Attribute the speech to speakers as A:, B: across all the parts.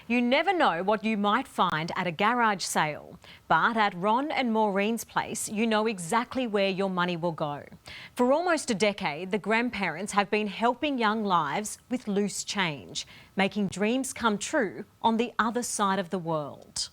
A: You never know what you might find at a garage sale. But at Ron and Maureen's place, you know exactly where your money will go. For almost a decade, the grandparents have been helping young lives with loose change, making dreams come true on the other side of the world.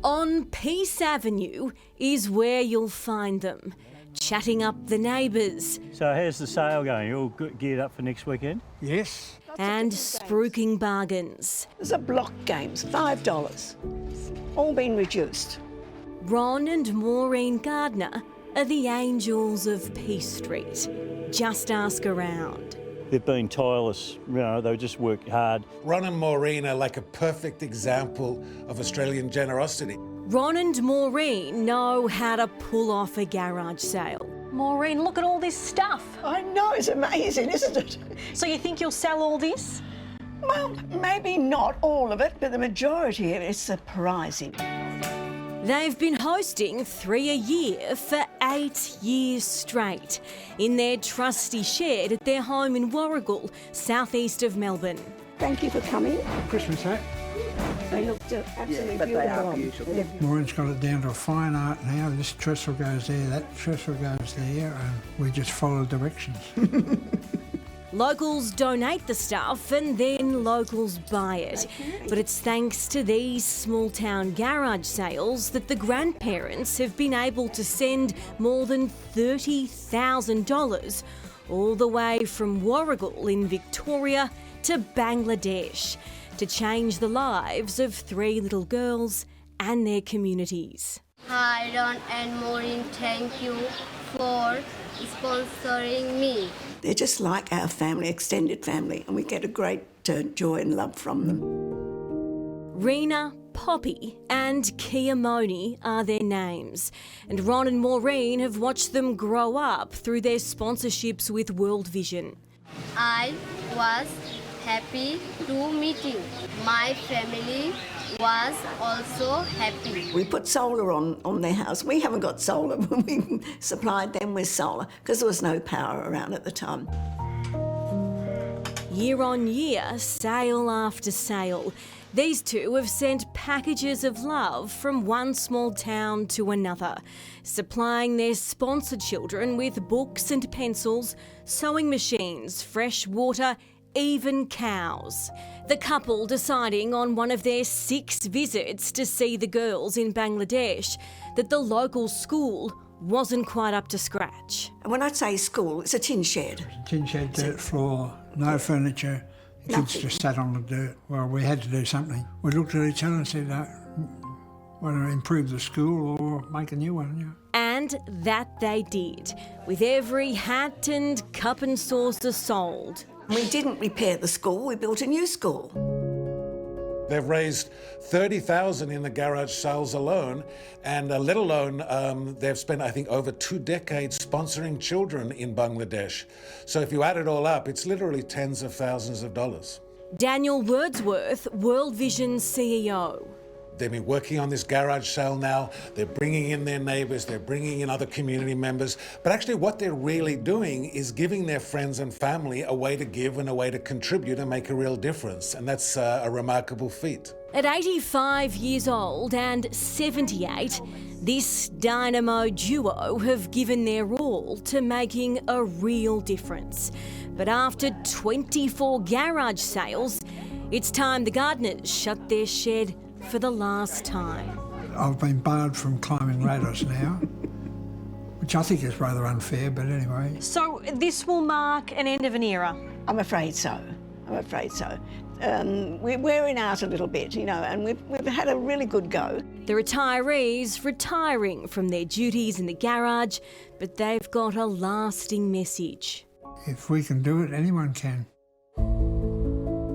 B: On Peace Avenue is where you'll find them, chatting up the neighbours.
C: So how's the sale going? You all geared up for next weekend?
D: Yes.
B: And spruiking bargains.
E: There's a block games, $5. All been reduced.
B: Ron and Maureen Gardner are the angels of Peace Street. Just ask around.
C: They've been tireless, they just work hard.
D: Ron and Maureen are like a perfect example of Australian generosity.
B: Ron and Maureen know how to pull off a garage sale.
F: Maureen, look at all this stuff.
E: I know, it's amazing, isn't it?
F: So you think you'll sell all this?
E: Well, maybe not all of it, but the majority of it is surprising.
B: They've been hosting 3 a year for 8 years straight in their trusty shed at their home in Warragul, southeast of Melbourne.
E: Thank you for coming.
D: Christmas hat.
E: They look absolutely beautiful.
G: Maureen's got it down to a fine art now. This trestle goes there, that trestle goes there, and we just follow directions.
B: Locals donate the stuff and then locals buy it. But it's thanks to these small town garage sales that the grandparents have been able to send more than $30,000 all the way from Warragul in Victoria to Bangladesh to change the lives of 3 little girls and their communities.
H: Hi Ron and Maureen, thank you for sponsoring me.
E: They're just like our family, extended family, and we get a great joy and love from them.
B: Rena, Poppy and Kia Moni are their names. And Ron and Maureen have watched them grow up through their sponsorships with World Vision.
H: I was happy to meet you. My family was also happy.
E: We put solar on their house. We haven't got solar, but we supplied them with solar because there was no power around at the time.
B: Year on year, sale after sale, these two have sent packages of love from one small town to another, supplying their sponsored children with books and pencils, sewing machines, fresh water, even cows. The couple deciding on one of their 6 visits to see the girls in Bangladesh that the local school wasn't quite up to scratch.
E: And when I say school, it's a tin shed.
G: Tin shed, dirt floor, no furniture. The kids just sat on the dirt. Well, we had to do something. We looked at each other and said, want to improve the school or make a new one, yeah.
B: And that they did, with every hat and cup and saucer sold.
E: We didn't repair the school, we built a new school.
D: They've raised $30,000 in the garage sales alone, and let alone they've spent, I think, over 2 decades sponsoring children in Bangladesh. So if you add it all up, it's literally tens of thousands of dollars.
B: Daniel Wordsworth, World Vision's CEO.
D: They've been working on this garage sale now. They're bringing in their neighbours, they're bringing in other community members. But actually what they're really doing is giving their friends and family a way to give and a way to contribute and make a real difference. And that's a remarkable feat.
B: At 85 years old and 78, this dynamo duo have given their all to making a real difference. But after 24 garage sales, it's time the Gardners shut their shed for the last time.
G: I've been barred from climbing ladders now, which I think is rather unfair, but anyway.
F: So this will mark an end of an era?
E: I'm afraid so. I'm afraid so. We're wearing out a little bit, and we've had a really good go.
B: The retirees retiring from their duties in the garage, but they've got a lasting message.
G: If we can do it, anyone can.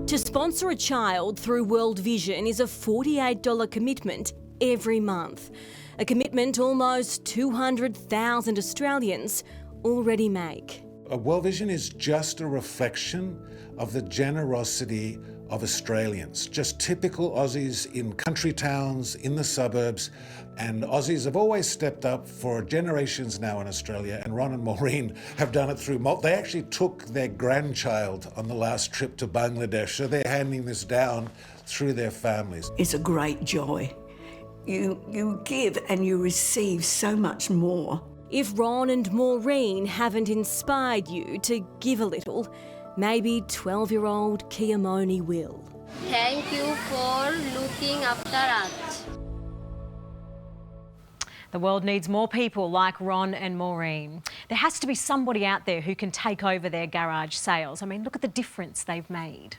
B: To sponsor a child through World Vision is a $48 commitment every month, a commitment almost 200,000 Australians already make.
D: World Vision is just a reflection of the generosity of Australians, just typical Aussies in country towns, in the suburbs, and Aussies have always stepped up for generations now in Australia, and Ron and Maureen have done it through, they actually took their grandchild on the last trip to Bangladesh, so they're handing this down through their families.
E: It's a great joy. You give and you receive so much more.
B: If Ron and Maureen haven't inspired you to give a little, maybe 12-year-old Kiamoni will.
H: Thank you for looking after us.
A: The world needs more people like Ron and Maureen. There has to be somebody out there who can take over their garage sales. I mean, look at the difference they've made.